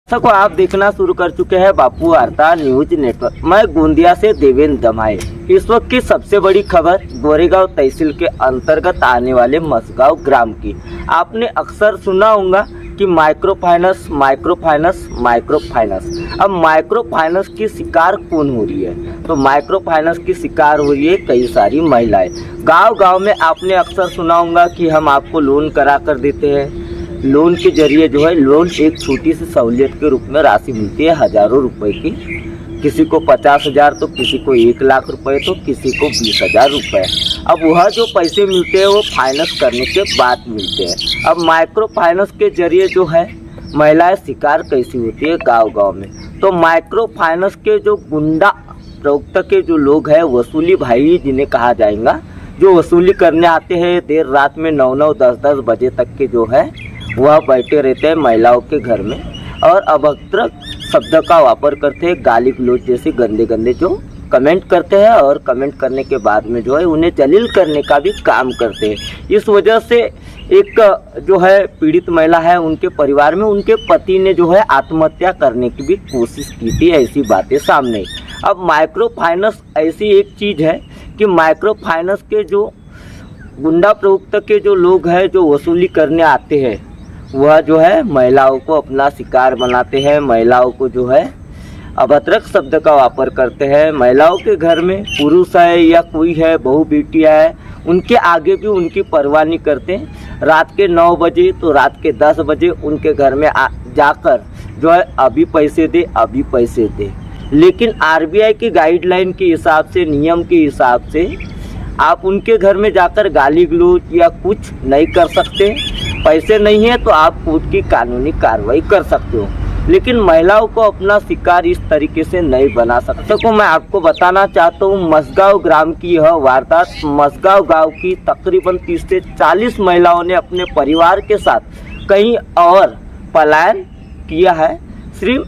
को आप देखना शुरू कर चुके हैं बापू वार्ता न्यूज नेटवर्क। मैं गोंदिया से देवेंद्र दमाए। इस वक्त की सबसे बड़ी खबर गोरेगांव तहसील के अंतर्गत आने वाले मसगांव ग्राम की। आपने अक्सर सुना होगा कि micro finance micro finance micro finance. अब माइक्रो फाइनेंस की शिकार कौन हो रही है? तो माइक्रो फाइनेंस की शिकार हो रही है कई सारी महिलाएं। गांव-गांव में आपने अक्सर सुना होगा कि हम आपको लोन करा कर देते हैं। लोन के जरिए जो है लोन एक छोटी सी सहूलियत के रूप में राशि मिलती है हजारों रुपए की। किसी को 50,000 तो किसी को 1 लाख रुपए तो किसी को 20,000 रुपए। अब वह जो पैसे मिलते हैं वो फाइनेंस करने के बाद मिलते हैं। अब माइक्रो फाइनेंस के जरिए जो है महिलाएं शिकार कैसी होती है गांव-गांव में। तो माइक्रो फाइनेंस के जो गुंडा प्रवक्ता के जो लोग हैं, वसूली भाई जिन्हें कहा जाएगा, जो वसूली करने आते हैं देर रात में 9-9 10-10 बजे तक के जो है वह बैठे रहते हैं महिलाओं के घर में और अभद्र शब्द का वापर करते हैं, गाली गलौज जैसे गंदे गंदे जो कमेंट करते हैं और कमेंट करने के बाद में जो है उन्हें जलील करने का भी काम करते हैं। इस वजह से एक जो है पीड़ित महिला है, उनके परिवार में उनके पति ने जो है आत्महत्या करने की भी कोशिश की थी। ऐसी बातें सामने। अब माइक्रो फाइनेंस ऐसी एक चीज़ है कि माइक्रो फाइनेंस के जो गुंडा प्रवक्ता के जो लोग हैं जो वसूली करने आते हैं वह जो है महिलाओं को अपना शिकार बनाते हैं। महिलाओं को जो है अभद्र शब्द का वापर करते हैं। महिलाओं के घर में पुरुष है या कोई है, बहू बेटियाँ है, उनके आगे भी उनकी परवाह नहीं करते। रात के 9 बजे तो रात के 10 बजे उनके घर में जाकर जो है अभी पैसे दे अभी पैसे दे। लेकिन आरबीआई की गाइडलाइन के हिसाब से, नियम के हिसाब से आप उनके घर में जाकर गाली गलौज या कुछ नहीं कर सकते। पैसे नहीं है तो आप कोर्ट की कानूनी कार्रवाई कर सकते हो, लेकिन महिलाओं को अपना शिकार इस तरीके से नहीं बना सकते। को मैं आपको बताना चाहता हूँ मसगांव ग्राम की यह वारदात। मसगांव गांव की तकरीबन 30 से 40 महिलाओं ने अपने परिवार के साथ कहीं और पलायन किया है, सिर्फ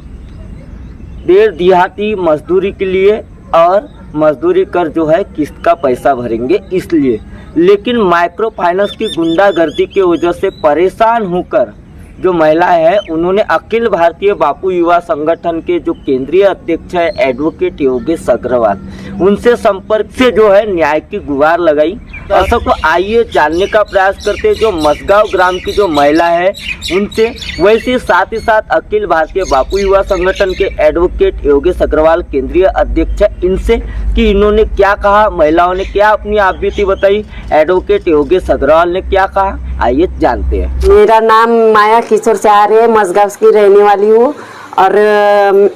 देर दिहाड़ी मजदूरी के लिए, और मजदूरी कर जो है किस्त का पैसा भरेंगे इसलिए। लेकिन माइक्रो फाइनेंस की गुंडागर्दी की वजह से परेशान होकर जो महिलाएं हैं उन्होंने अखिल भारतीय बापू युवा संगठन के जो केंद्रीय अध्यक्ष है एडवोकेट योगेश अग्रवाल, उनसे संपर्क से जो है न्याय की गुहार लगाई। ऐसा को आइए जानने का प्रयास करते हैं जो मसगांव ग्राम की जो महिला है उनसे, वैसे साथ ही साथ अखिल भारतीय बापू युवा संगठन के एडवोकेट योगेश अग्रवाल केंद्रीय अध्यक्ष है, इनसे कि इन्होंने क्या कहा, महिलाओं ने क्या अपनी आपबीती बताई, एडवोकेट योगेश अग्रवाल ने क्या कहा, आइए जानते हैं। मेरा नाम माया किशोर चार है, मसगांव की रहने वाली हूँ और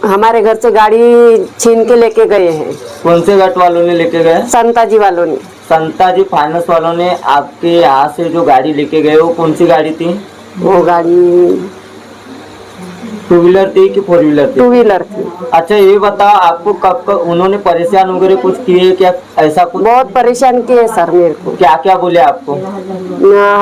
हमारे घर से गाड़ी छीन के लेके गए हैं। कौन से घाट वालों ने लेके गए? संताजी वालों ने। संताजी फाइनेंस वालों ने आपके यहाँ से जो गाड़ी लेके गए वो कौन सी गाड़ी थी? वो गाड़ी 2 व्हीलर थी कि 4 व्हीलर थी? 2 व्हीलर थी। अच्छा ये बताओ आपको कब उन्होंने परेशान वगैरह कुछ किए क्या, ऐसा कुछ? बहुत परेशान किए सर मेरे को। क्या क्या बोले आपको?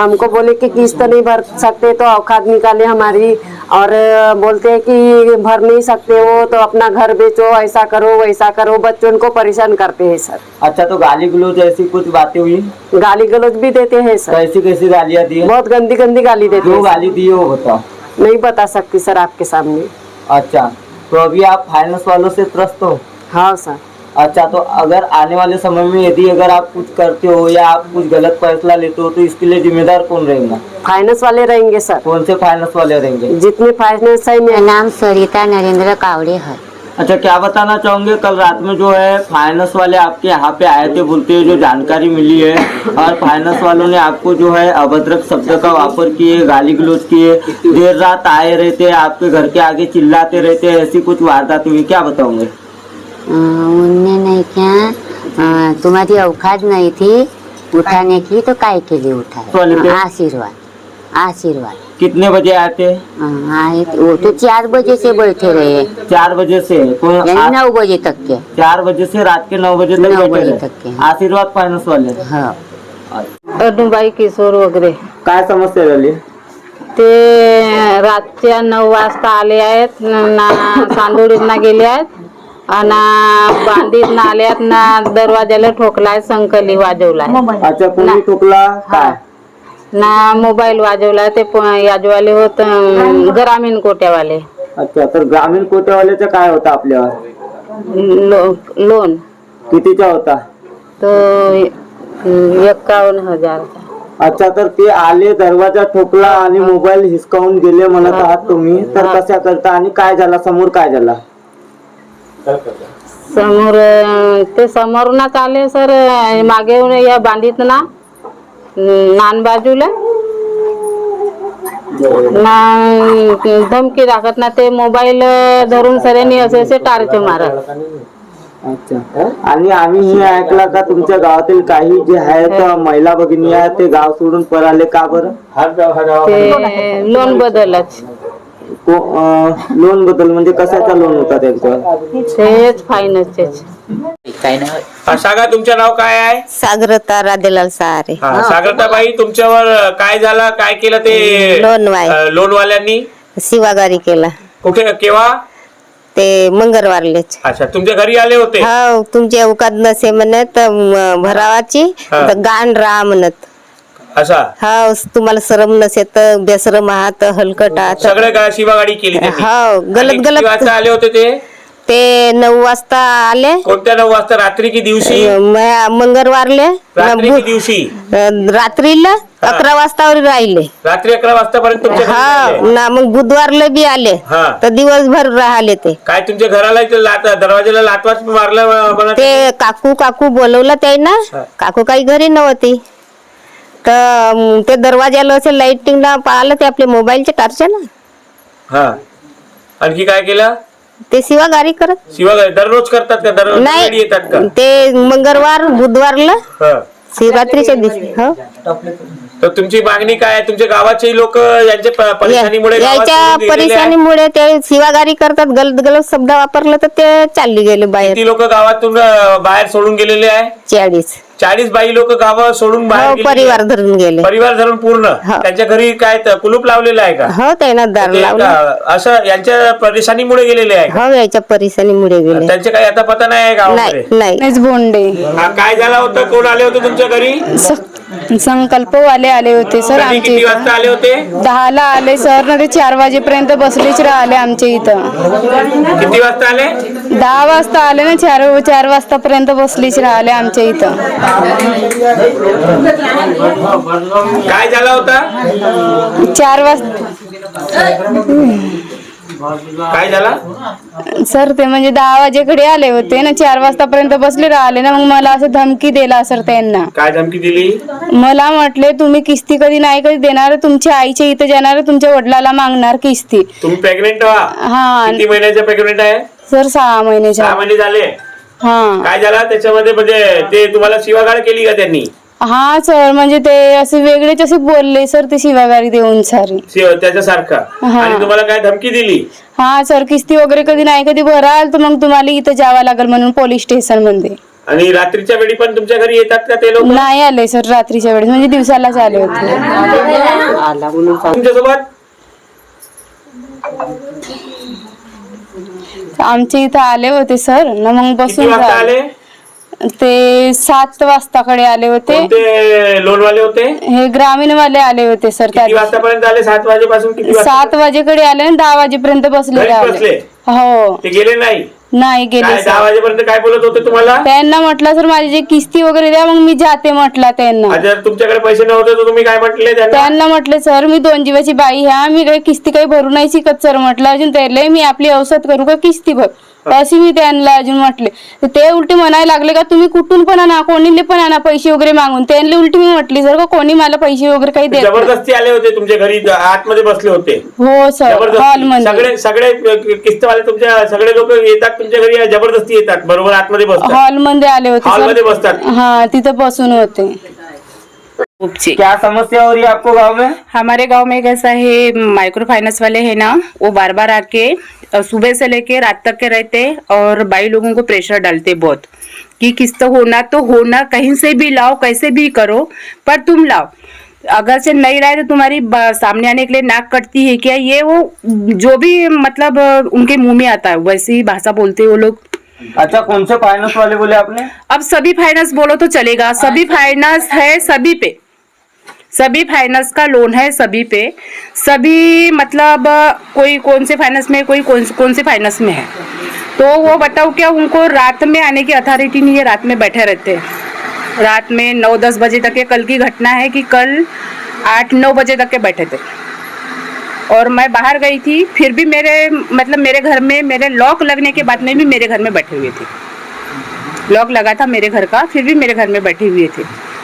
हमको बोले कि किस्त नहीं भर सकते तो औकात निकाले हमारी, और बोलते हैं कि भर नहीं सकते हो तो अपना घर बेचो, ऐसा करो वैसा करो, बच्चों को परेशान करते हैं सर। अच्छा तो गाली गलौज ऐसी कुछ बातें हुई? गाली गलौज भी देते हैं सर। कैसी कैसी गालियाँ दी? बहुत गंदी गंदी गाली देते हैं। जो गाली दी है वो बताओ। नहीं बता सकती सर आपके सामने। अच्छा तो अभी आप फाइनेंस वालों से त्रस्त हो? हाँ सर। अच्छा तो अगर आने वाले समय में यदि अगर आप कुछ करते हो या आप कुछ गलत फैसला लेते हो तो इसके लिए जिम्मेदार कौन रहेगा? फाइनेंस वाले रहेंगे सर। कौन से फाइनेंस वाले रहेंगे? जितने फाइनेंस है। मेरा नाम सरिता नरेंद्र कावड़े है। अच्छा क्या बताना चाहोगे, कल रात में जो है फाइनेंस वाले आपके यहाँ पे आए थे, बोलते हैं जो जानकारी मिली है, और फाइनेंस वालों ने आपको जो है अभद्र शब्द का वापर किए, गाली गलौज किए, देर रात आए रहते, आपके घर के आगे चिल्लाते रहते, ऐसी कुछ वारदात हुई, क्या बताओगे? उनने नहीं क्या, तुम्हारी औकात नहीं थी उठाने की तो काय के लिए उठाए? आशीर्वाद आशीर्वाद। कितने बजे आए थे? आए वो तो 4 बजे से बैठे रहे। 4 बजे से? 9 बजे तक के। 4 बजे से रात के 9 बजे तक बैठे रहे? आशीर्वाद फाइनेंस वाले? हाँ। अडूबाई किशोर वगैरे। काय समस्या झाली? ते रातच्या 9 वाजता आले आहेत ना, सांदोडीतना गेले आहेत आणि बांधीत ना आल्यात ना, दरवाजाला ठोकलाय, संकली वाजवलाय। अच्छा कोणी ठोकला? काय ना मोबाईल वाजवलाय, ते याजवाले होत ग्रामीण कोट्यावाले। अच्छा, तर ग्रामीण कोट्यावाल्याचा काय होता आपल्यावर? लोन कितीचा होता? तो 51,000. अच्छा, तर ते आले, दरवाजा ठोकला आणि मोबाईल हिसकावून गेले म्हणत आहात तुम्ही, तर कशा करता आणि काय झाला, समोर काय झाला? समोर ते समोरूनच आले सर, मागे येऊन या बांधीत ना नान बाजूला ना धमकी दाखत ना, ते मोबाईल धरून सरेनी असे असे टारचे मारत. अच्छा, आणि आम्ही हे ऐकलं का तुमच्या गावातील काही जे आहेत महिला भगिनी आहेत ते गाव सोडून पळाले, का बरं? ते लोन बदलच, लोन बद्दल म्हणजे कशाचा लोन होता त्यांच्यावर? तेच फायनान्सचेच. सांगा, तुमचं नाव काय आहे? सागरता राधेलाल सहारे. सागरताबाई, तुमच्यावर काय झालं, काय केलं ते लोनवाल्यांनी? शिवागारी केला कुठे, केव्हा? ते मंगळवारलेच. अच्छा, तुमच्या घरी आले होते? हो, तुमची अवकात नसे म्हणत भरावाची तर गाण राहा म्हणत. असा? हो, तुम्हाला शरम नसे तर बेशरम आहात, हलकट आहात. सगळे का शिवागाडी केली त्यांनी? हो, आणि गलत किती गलत. वाजता आले होते ते? ते 9 वाजता आले. कोणत्या 9 वाजता? रात्री की दिवशी? मंगळवारले रात्री की दिवशी? रात्रीला 11 वाजता राहिले. रात्री 11 वाजतापर्यंत तुमच्या घरी हा राहिले? ना, मग बुधवारला बी आले हा. तर दिवसभर राहिले. ते काय तुमच्या घराला इथे दरवाजाला लाटवाच मारलं म्हणत? ते काकू काकू बोलवलं ते ना, काकू काही घरी नव्हती तर ते दरवाजाला असे लाईटिंगला पाहिलं ते आपले मोबाईलचे टार्च ना. हा, आणखी काय केलं? ते शिवागारी करत शिवागाडी दररोज करतात का? दररोज नाही, येतात का? ते मंगळवार बुधवारला हा. शिवरात्रीच्या दिवशी. हो, तर तुमची मागणी काय आहे? तुमच्या गावाचे लोक यांच्या परेशानीमुळे गावात याच्या सोडून गेलेले आहेत? परेशानीमुळे ते शिवागारी करतात, गलत गलत शब्द वापरलं तर ते चालली गेले बाहेर. किती लोक गावातून बाहेर सोडून गेलेले आहे? 40 बाई लोक गाव सोडून बाहेर हो, गेलेले परिवार आहे? धरून गेले. परिवार धरून पूर्ण? हो. त्यांच्या घरी काय कुलूप लावलेलं आहे का? हो, त्याला दार ते लावलं. असं यांच्या परेशानीमुळे गेलेले आहे का? हो, याच्या परेशानीमुळे गेले. त्यांचे काही आता पता नाही आहे गावामध्ये? नाही बोंडे हा, काय झाला होता? कोण आले होते तुमच्या घरी? संकल्पवाले आले होते सर कधी, आमच्या किती वाजता इथं. आले होते? 10ला आले सर ना, ते 4 वाजेपर्यंत बसलेच राहिले आमच्या इथं. किती वाजता आले? 10 वाजता आले ना, 4 वाजतापर्यंत बसलेच राहिले आमच्या इथं. काय झाला होता? 4 वाजता काय झाला? सर ते म्हणजे 10 वाजेकडे आले होते ना, 4 वाजतापर्यंत बसले राहिले ना, मग मला असं धमकी दिला सर त्यांना. काय धमकी दिली? मला म्हटले तुम्ही किस्ती कधी नाही कधी देणार, तुमच्या आईच्या इथं जाणार, तुमच्या वडिलाला मागणार किस्ती. तुम्ही प्रेग्नेंट आहात? हा किती महिन्याच्या प्रेग्नेंट आहे? सर 6 महिन्याच्या. 6 महिने झाले. हा काय झाला त्याच्यामध्ये? म्हणजे ते तुम्हाला शिवागाळ केली का त्यांनी? हा सर, म्हणजे ते असे वेगळेच असे बोलले सर, ते शिवागारी देऊन सारी. त्याच्यासारखा? हा. आणि तुम्हाला काय धमकी दिली? हा सर, किस्ती वगैरे कधी नाही कधी भराल तर मग तुम्हाला इथं जावं लागेल म्हणून पोलीस स्टेशन मध्ये. आणि रात्रीच्या वेळी पण तुमच्या घरी येतात का ते लोक? नाही आले सर रात्रीच्या वेळेस, म्हणजे दिवसालाच आले होते. तुमच्यासोबत? आमच्या इथं आले होते सर ना, मग किती बसून वाजता राहिले. आले? ते 7 वाजताकडे आले होते. कोणते लोनवाले होते? हे ग्रामीण वाले आले होते सर. त्या किती वाजतापर्यंत आले? 7 वाजेपासून किती वाजता? 7 वाजेकडे आले आणि 10 वाजेपर्यंत बसले घरीच राहिले. बसले? हो, ते गेले नाही? नाही गेले काय 10 सर. वाजेपर्यंत काय बोलत होते तुम्हाला? त्यांना म्हटलं सर माझी जे किस्ती वगैरे द्या, मग मी जाते म्हटलं त्यांना. जर तुमच्याकडे पैसे नव्हते तर तुम्ही काय म्हटले त्यांना? त्यांना म्हटले सर मी 2 जीवाची बाई ह्या, मी काही किस्ती काही भरू नाही शिकत सर म्हटलं. अजून त्याला मी आपली औषध करू का किस्ती भर, अशी मी त्यांना अजून म्हटले. ते उलटे म्हणायला लागले का तुम्ही कुठून पण आणा, कोणीले पण आणा पैसे वगैरे मागून. त्यांना उलटी मी म्हटली सर का कोणी मला पैसे वगैरे काही देत नाही. जबरदस्ती आले होते तुमच्या घरी? आतमध्ये बसले होते? हो सर, हॉल जबरदस्ती? मध्ये. सगळे किस्तवाले तुमच्या सगळे लोक येतात तुमच्या घरी? जबरदस्ती येतात? बरोबर आतमध्ये बसतात? हॉल मध्ये आले होते हॉल मध्ये सर. बसतात? हाँ, तिथे बसून होते. क्या समस्या हो रही है आपको गांव में? हमारे गांव में कैसा है, माइक्रो फाइनेंस वाले हैं ना, वो बार बार आके सुबह से लेके रात तक के रहते और बाई लोगों को प्रेशर डालते बहुत कि किस्त होना तो होना, कहीं से भी लाओ, कैसे भी करो, पर तुम लाओ। अगर से नहीं रहा है तो तुम्हारी सामने आने के लिए नाक कटती है क्या, ये वो जो भी मतलब उनके मुंह में आता है वैसी ही भाषा बोलते वो लोग। अच्छा, कौन से फाइनेंस वाले बोले आपने? अब सभी फाइनेंस बोलो तो चलेगा, सभी फाइनेंस है सभी पे, सभी फाइनेंस का लोन है सभी पे, सभी मतलब कोई कौन से फाइनेंस में, कोई कौन से फाइनेंस में है। तो वो बताओ क्या उनको रात में आने की अथॉरिटी नहीं है, रात में बैठे रहते हैं। रात में 9-10 बजे तक के, कल की घटना है कि कल 8-9 बजे तक के बैठे थे और मैं बाहर गई थी, फिर भी मेरे घर में मेरे लॉक लगने के बाद में भी मेरे घर में बैठे हुए थे। लॉक लगा था मेरे घर का, फिर भी मेरे घर में बैठे हुए थे।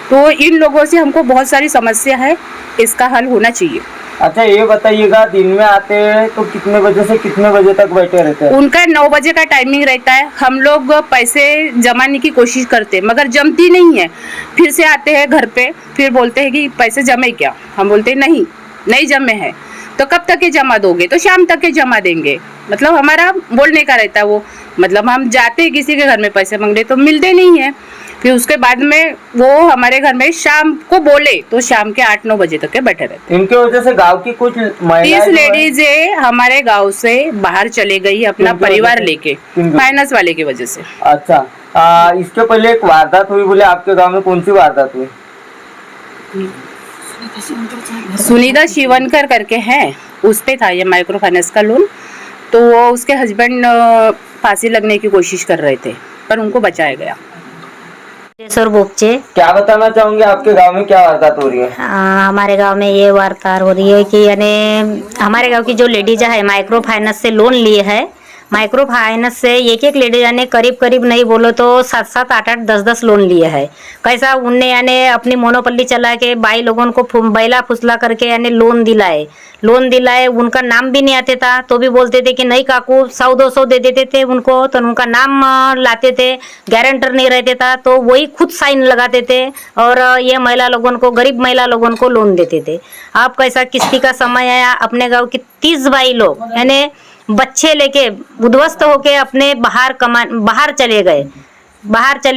तो इन लोगों से हमको बहुत सारी समस्या है, इसका हल होना चाहिए। अच्छा ये बताइएगा, दिन में आते हैं तो कितने बजे से कितने बजे तक बैठे रहते हैं? उनका 9 बजे का टाइमिंग रहता है। हम लोग पैसे जमाने की कोशिश करते हैं मगर जमती नहीं है। फिर से आते हैं घर पे, फिर बोलते हैं कि पैसे जमे क्या? हम बोलते हैं नहीं जमे हैं। तो कब तक के जमा दोगे? तो शाम तक के जमा देंगे। मतलब हमारा बोलने का रहता है वो, मतलब हम जाते हैं किसी के घर में पैसे मांगने तो मिलते नहीं है। फिर उसके बाद में वो हमारे घर में शाम को बोले तो शाम के 8-9 बजे तक के बैठे रहते। इनकी वजह से गांव की कुछ 30 लेडीज हमारे गांव से बाहर चले गई अपना परिवार लेके, फाइनेंस वाले की वजह से। अच्छा इसके पहले एक वारदात हुई, बोले आपके गांव में कौन सी वारदात हुई? सुनीता शिवनकर करके हैं, उस पे था ये माइक्रो फाइनेंस का लोन। तो वो उसके हस्बैंड फांसी लगने की कोशिश कर रहे थे पर उनको बचाया गया। सर बोपचे, क्या बताना चाहूंगे, आपके गांव में क्या वारदात हो रही है? हमारे गांव में ये वार्ता हो रही है कि यानी हमारे गांव की जो लेडीज है माइक्रो फाइनेंस से लोन लिए है। माइक्रो फाइनेंस से एक लेडीज यानी करीब नहीं बोलो तो 7-7, 8-8, 10-10 लोन लिए है। कैसा उनने यानी अपनी मोनोपल्ली चला के बाई लोगों को बैला फुसला करके यानी लोन दिलाए। उनका नाम भी नहीं आते था तो भी बोलते थे कि नहीं काकू 100-200 दे देते थे उनको, तो उनका नाम लाते थे, गारंटर नहीं रहते था तो वही खुद साइन लगाते थे और ये महिला लोगों को, गरीब महिला लोगों को लोन देते थे। अब कैसा किस्ती का समय आया, अपने गाँव की 30 बाई लोग यानी बच्चे लेके उद्ध्वस्त होके अपने बाहर चले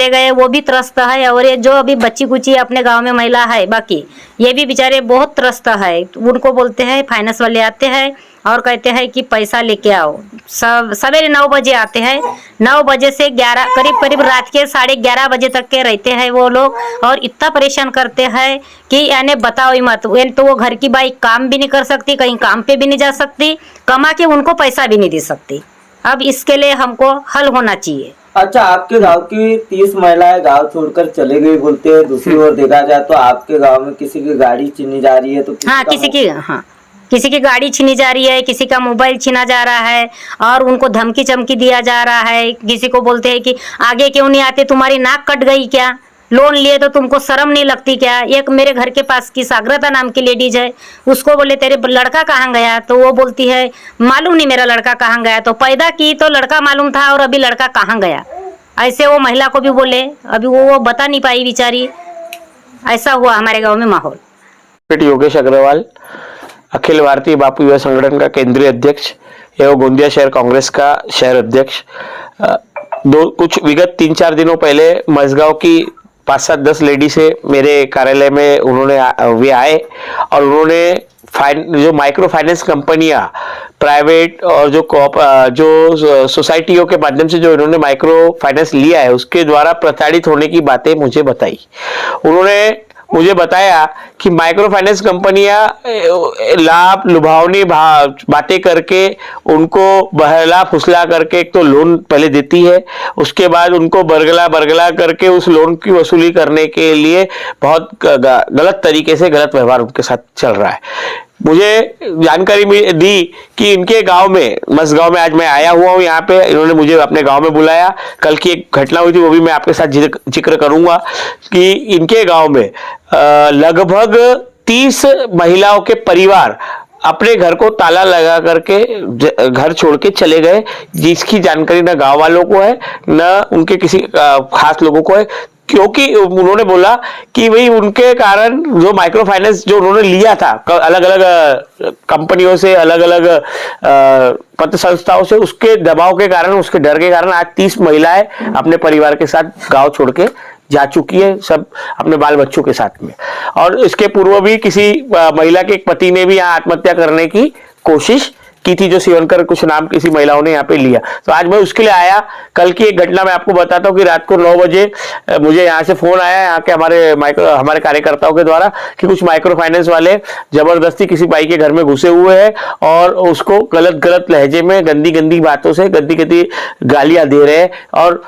गए, वो भी त्रस्त है। और ये जो अभी बच्ची कुची अपने गांव में महिला है बाकी ये भी बेचारे बहुत त्रस्त है। उनको बोलते हैं, फाइनेंस वाले आते हैं और कहते हैं कि पैसा लेके आओ। सवेरे 9 बजे आते हैं, 9 बजे से 11 करीब रात के 11:30 बजे तक के रहते हैं वो लोग और इतना परेशान करते हैं कि यानी बताओ ही मत। तो वो घर की बाई काम भी नहीं कर सकती, कहीं काम पे भी नहीं जा सकती, कमा के उनको पैसा भी नहीं दे सकती। अब इसके लिए हमको हल होना चाहिए। अच्छा आपके गांव की 30 महिलाएं गांव छोड़कर चले गई बोलते हैं। दूसरी ओर देखा जाए तो आपके गांव में किसी की गाड़ी छीनी जा रही है तो किसी की गाड़ी छीनी जा रही है, किसी का मोबाइल छीना जा रहा है और उनको धमकी चमकी दिया जा रहा है। किसी को बोलते हैं कि आगे क्यों नहीं आते, तुम्हारी नाक कट गई क्या? लोन लिए तो तुमको शर्म नहीं लगती क्या? एक मेरे घर के पास की सागरता नाम की लेडीज है, उसको बोले तेरे लड़का कहाँ गया? तो वो बोलती है मालूम नहीं मेरा लड़का कहाँ गया। तो पैदा की तो लड़का मालूम था और अभी लड़का कहाँ गया? ऐसे वो महिला को भी बोले, अभी वो बता नहीं पाई बेचारी। ऐसा हुआ हमारे गाँव में माहौल। योगेश अग्रवाल, अखिल भारतीय बापू युवा संगठन का केंद्रीय अध्यक्ष एवं गोंदिया शहर कांग्रेस का शहर अध्यक्ष। कुछ विगत 3-4 दिनों पहले मझगांव की 5-7-10 लेडी से मेरे कार्यालय में वे आए और उन्होंने जो माइक्रो फाइनेंस कंपनियां प्राइवेट और जो सोसाइटियों के माध्यम से जो इन्होंने माइक्रो फाइनेंस लिया है उसके द्वारा प्रताड़ित होने की बातें मुझे बताई। उन्होंने मुझे बताया कि माइक्रो फाइनेंस कंपनियां लाभ लुभावनी बातें करके उनको बहला फुसला करके एक तो लोन पहले देती है, उसके बाद उनको बरगला करके उस लोन की वसूली करने के लिए बहुत गलत तरीके से गलत व्यवहार उनके साथ चल रहा है। मुझे जानकारी दी कि इनके गांव में, मझगांव में आज मैं आया हुआ हूं यहाँ पे, इन्होंने मुझे अपने गांव में बुलाया। कल की एक घटना हुई थी वो भी मैं आपके साथ जिक्र करूंगा कि इनके गांव में लगभग 30 महिलाओं के परिवार अपने घर को ताला लगा करके घर छोड़ के चले गए, जिसकी जानकारी न गांव वालों को है न उनके किसी खास लोगों को है। क्योंकि उन्होंने बोला कि भाई उनके कारण जो माइक्रो फाइनेंस जो उन्होंने लिया था अलग अलग कंपनियों से, अलग अलग पत्र संस्थाओं से, उसके दबाव के कारण, उसके डर के कारण आज 30 महिलाएं अपने परिवार के साथ गांव छोड़ के जा चुकी है, सब अपने बाल बच्चों के साथ में। और इसके पूर्व भी किसी महिला के पति ने भी यहाँ आत्महत्या करने की कोशिश की थी, जो सीवनकर कुछ नाम किसी महिलाओं ने यहाँ पे लिया। तो आज मैं उसके लिए आया। कल की एक घटना मैं आपको बताता हूँ कि रात को 9 बजे मुझे यहाँ से फोन आया, यहाँ के हमारे कार्यकर्ताओं के द्वारा, कि कुछ माइक्रो फाइनेंस वाले जबरदस्ती किसी बाई के घर में घुसे हुए हैं और उसको गलत लहजे में गंदी गंदी बातों से गंदी गालियां दे रहे हैं। और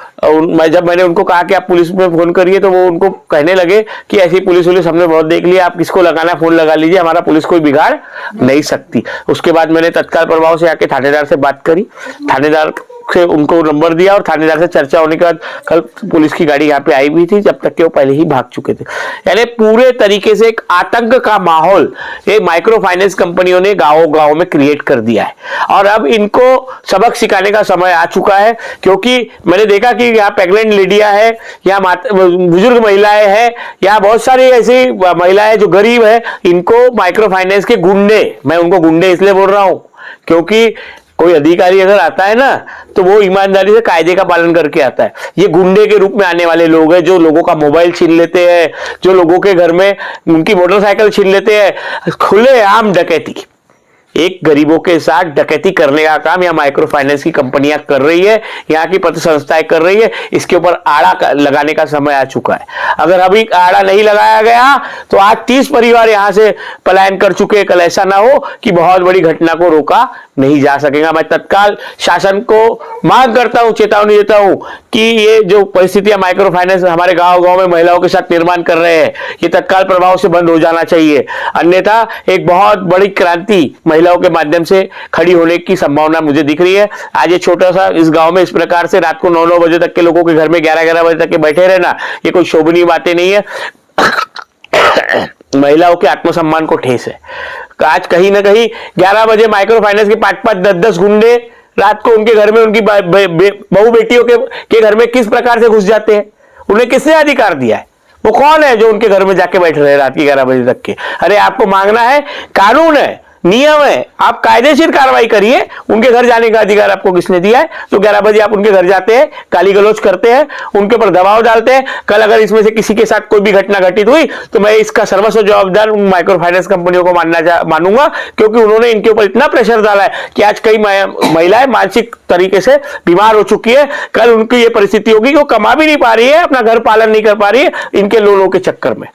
जब मैंने उनको कहा कि आप पुलिस में फोन करिए, तो वो उनको कहने लगे कि ऐसी पुलिस हमने बहुत देख लिया, आप किसको लगाना फोन लगा लीजिए, हमारा पुलिस कोई बिगाड़ नहीं सकती। उसके बाद मैंने तत्काल प्रभाव से आके थानेदार से बात करी, थानेदार से उनको नंबर दिया और थानेदार से चर्चा होने के बाद कल पुलिस की गाड़ी यहाँ पे आई हुई थी, जब तक कि वो पहले ही भाग चुके थे। यानी पूरे तरीके से एक आतंक का माहौल ये माइक्रो फाइनेंस कंपनियों ने गांव में क्रिएट कर दिया है। और अब इनको सबक सिखाने का समय आ चुका है, क्योंकि मैंने देखा कि यहाँ प्रेग्नेंट लेडियां है, यहाँ बुजुर्ग महिलाएं हैं, यहाँ बहुत सारी ऐसी महिलाएं जो गरीब है, इनको माइक्रो फाइनेंस के गुंडे, मैं उनको गुंडे इसलिए बोल रहा हूं क्योंकि कोई अधिकारी अगर आता है ना, तो वो ईमानदारी से कायदे का पालन करके आता है। ये गुंडे के रूप में आने वाले लोग हैं, जो लोगों का मोबाइल छीन लेते हैं, जो लोगों के घर में उनकी मोटरसाइकिल छीन लेते हैं, खुलेआम डकैती। एक गरीबों के साथ डकैती करने का काम यहाँ माइक्रो फाइनेंस की कंपनियां कर रही है, यहाँ की पत्र संस्थाएं कर रही है। इसके ऊपर आड़ा लगाने का समय आ चुका है। अगर अभी आड़ा नहीं लगाया गया तो आज 30 परिवार यहाँ से पलायन कर चुके हैं। कल ऐसा ना हो कि बहुत बड़ी घटना को रोका नहीं जा सकेगा। मैं तत्काल शासन को मांग करता हूं, चेतावनी देता हूं कि ये जो परिस्थितियां माइक्रो फाइनेंस हमारे गांव में महिलाओं के साथ निर्माण कर रहे हैं, ये तत्काल प्रभाव से बंद हो जाना चाहिए। अन्यथा एक बहुत बड़ी क्रांति महिलाओं के माध्यम से खड़ी होने की संभावना मुझे दिख रही है। आज ये छोटा सा इस गांव में इस प्रकार से रात को 9-9 बजे तक के लोगों के घर में 11-11 बजे तक के बैठे रहना, ये कोई शोभनीय बातें नहीं है। महिलाओं के आत्मसम्मान को ठेस है। आज कहीं ना कहीं 11 बजे माइक्रो फाइनेंस के 5-5, 10-10 गुंडे रात को उनके घर में, उनकी बहू बेटियों के घर में किस प्रकार से घुस जाते हैं। उन्हें किसने अधिकार दिया है? वो कौन है जो उनके घर में जाके बैठ रहे हैं रात के 11 बजे तक के? अरे आपको मांगना है, कानून है, नियम है, आप कायदेशीर कार्रवाई करिए। उनके घर जाने का अधिकार आपको किसने दिया है? तो 11 बजे आप उनके घर जाते हैं, गाली गलौज करते हैं, उनके ऊपर दबाव डालते हैं। कल अगर इसमें से किसी के साथ कोई भी घटना घटित हुई तो मैं इसका सर्वस्व जवाबदार उन माइक्रो फाइनेंस कंपनियों को मानूंगा, क्योंकि उन्होंने इनके ऊपर इतना प्रेशर डाला है कि आज कई महिलाएं मानसिक तरीके से बीमार हो चुकी है। कल उनकी ये परिस्थिति होगी कि वो कमा भी नहीं पा रही है, अपना घर पालन नहीं कर पा रही है इनके लोनों के चक्कर में,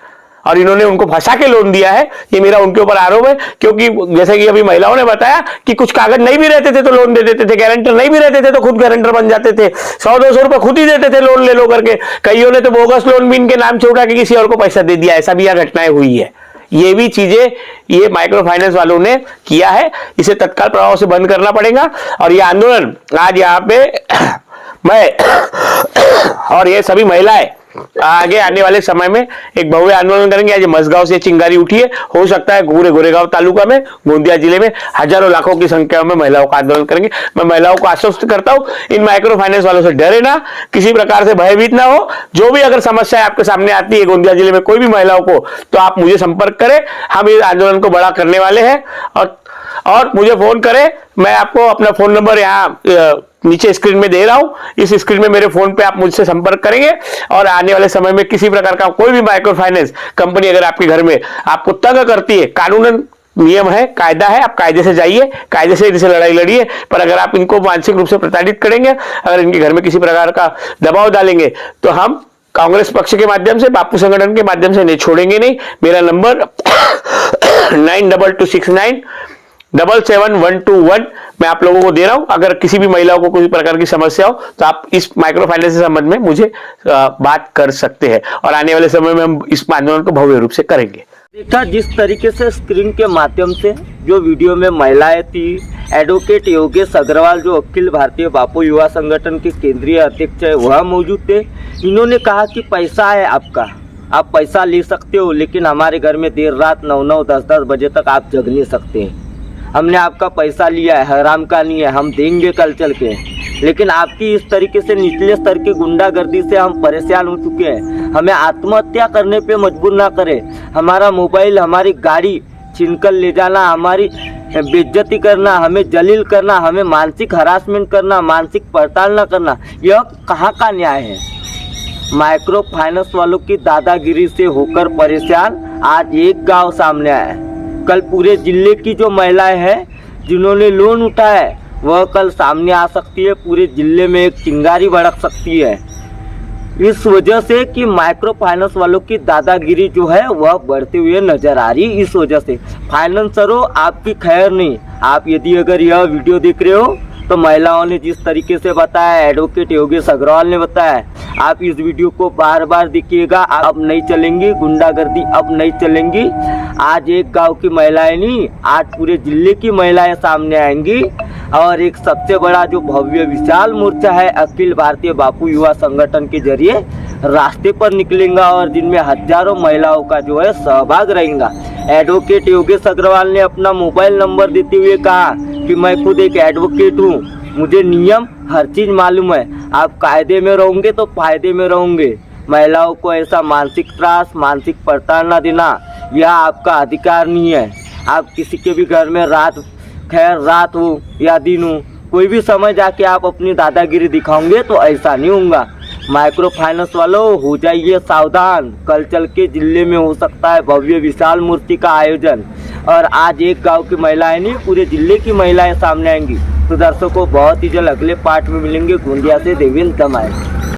और इन्होंने उनको फंसा के लोन दिया है। ये मेरा उनके ऊपर आरोप है, क्योंकि जैसे कि अभी महिलाओं ने बताया कि कुछ कागज नहीं भी रहते थे तो लोन दे देते थे, गारंटर नहीं भी रहते थे तो खुद गारंटर बन जाते थे, 100-200 रुपए खुद ही देते थे लोन ले लो करके। कईयों ने तो बोगस लोन भी इनके नाम छोड़ा के किसी और को पैसा दे दिया। ऐसा भी यहाँ घटनाएं हुई है। ये भी चीजें ये माइक्रो फाइनेंस वालों ने किया है, इसे तत्काल प्रभाव से बंद करना पड़ेगा। और ये आंदोलन आज यहाँ पे मैं और ये सभी महिलाएं आगे आने वाले समय में एक भव्य आंदोलन करेंगे। आज मसगांव से चिंगारी उठी है, हो सकता है पूरे गोरेगांव तालुका में, गोंदिया जिले में हजारों लाखों की संख्या में महिलाओं का आंदोलन करेंगे। मैं महिलाओं को आश्वस्त करता हूं, इन माइक्रो फाइनेंस वालों से डरे ना, किसी प्रकार से भयभीत ना हो। जो भी अगर समस्या आपके सामने आती है गोंदिया जिले में कोई भी महिलाओं को, तो आप मुझे संपर्क करें। हम इस आंदोलन को बड़ा करने वाले हैं और मुझे फोन करें। मैं आपको अपना फोन नंबर यहाँ नीचे स्क्रीन में दे रहा हूं। इस स्क्रीन में मेरे फोन पे आप मुझसे संपर्क करेंगे और आने वाले समय में किसी प्रकार का कोई भी माइक्रो फाइनेंस कंपनी अगर आपके घर में आपको तंग करती है, कानूनन नियम है, कायदा है, आप कायदे से जाइए, कायदे से इनसे लड़ाई लड़िए। पर अगर आप इनको मानसिक रूप से प्रताड़ित करेंगे, अगर इनके घर में किसी प्रकार का दबाव डालेंगे, तो हम कांग्रेस पक्ष के माध्यम से, बापू संगठन के माध्यम से नहीं छोड़ेंगे नहीं। मेरा नंबर 9226977121 मैं आप लोगों को दे रहा हूं। अगर किसी भी महिलाओं को कोई प्रकार की समस्या हो तो आप इस माइक्रो फाइनेंस के संबंध में मुझे बात कर सकते हैं, और आने वाले समय में हम इस आंदोलन को भव्य रूप से करेंगे। देखा जिस तरीके से स्क्रीन के माध्यम से जो वीडियो में महिलाएं थी, एडवोकेट योगेश अग्रवाल जो अखिल भारतीय बापू युवा संगठन के केंद्रीय अध्यक्ष है वह मौजूद थे। इन्होंने कहा कि पैसा है आपका, आप पैसा ले सकते हो, लेकिन हमारे घर में देर रात 9-9, 10-10 बजे तक आप जग नहीं सकते हैं। हमने आपका पैसा लिया है, हराम का नहीं है, हम देंगे कल चल के। लेकिन आपकी इस तरीके से निचले स्तर की गुंडागर्दी से हम परेशान हो चुके हैं। हमें आत्महत्या करने पे मजबूर ना करें। हमारा मोबाइल, हमारी गाड़ी छीनकर ले जाना, हमारी बेइज्जती करना, हमें जलील करना, हमें मानसिक हरासमेंट करना, मानसिक प्रताड़ना करना, यह कहाँ का न्याय है? माइक्रो फाइनेंस वालों की दादागिरी से होकर परेशान आज एक गांव सामने आया है। कल पूरे जिले की जो महिलाएं हैं जिन्होंने लोन उठाया है वह कल सामने आ सकती है, पूरे जिले में एक चिंगारी भड़क सकती है। इस वजह से कि माइक्रो फाइनेंस वालों की दादागिरी जो है वह बढ़ते हुए नजर आ रही। इस वजह से फाइनेंसरों आपकी खैर नहीं। आप यदि अगर यह वीडियो देख रहे हो तो महिलाओं ने जिस तरीके से बताया, एडवोकेट योगेश अग्रवाल ने बताया, आप इस वीडियो को बार बार देखिएगा। अब नहीं चलेंगी गुंडागर्दी, अब नहीं चलेंगी। आज एक गांव की महिलाएं नहीं, आज पूरे जिले की महिलाएं सामने आएंगी और एक सबसे बड़ा जो भव्य विशाल मोर्चा है अखिल भारतीय बापू युवा संगठन के जरिए रास्ते पर निकलेगा और जिनमें हजारों महिलाओं का जो है सहभाग रहेगा। एडवोकेट योगेश अग्रवाल ने अपना मोबाइल नंबर देते हुए कहा कि मैं खुद एक एडवोकेट हूँ, मुझे नियम हर चीज मालूम है। आप कायदे में रहोगे तो फायदे में रहोगे। महिलाओं को ऐसा मानसिक त्रास, मानसिक प्रताड़ना देना यह आपका अधिकार नहीं है। आप किसी के भी घर में रात हो या दिन हो, कोई भी समय जाके आप अपनी दादागिरी दिखाओगे तो ऐसा नहीं होगा। माइक्रो फाइनेंस वालों हो जाइए सावधान, कल चल के जिले में हो सकता है भव्य विशाल मूर्ति का आयोजन और आज एक गांव की महिलाएं नहीं पूरे जिले की महिलाएं सामने आएंगी। तो दर्शकों बहुत ही जल्द अगले पार्ट में मिलेंगे। गोंदिया से देवेंद्र दमाए।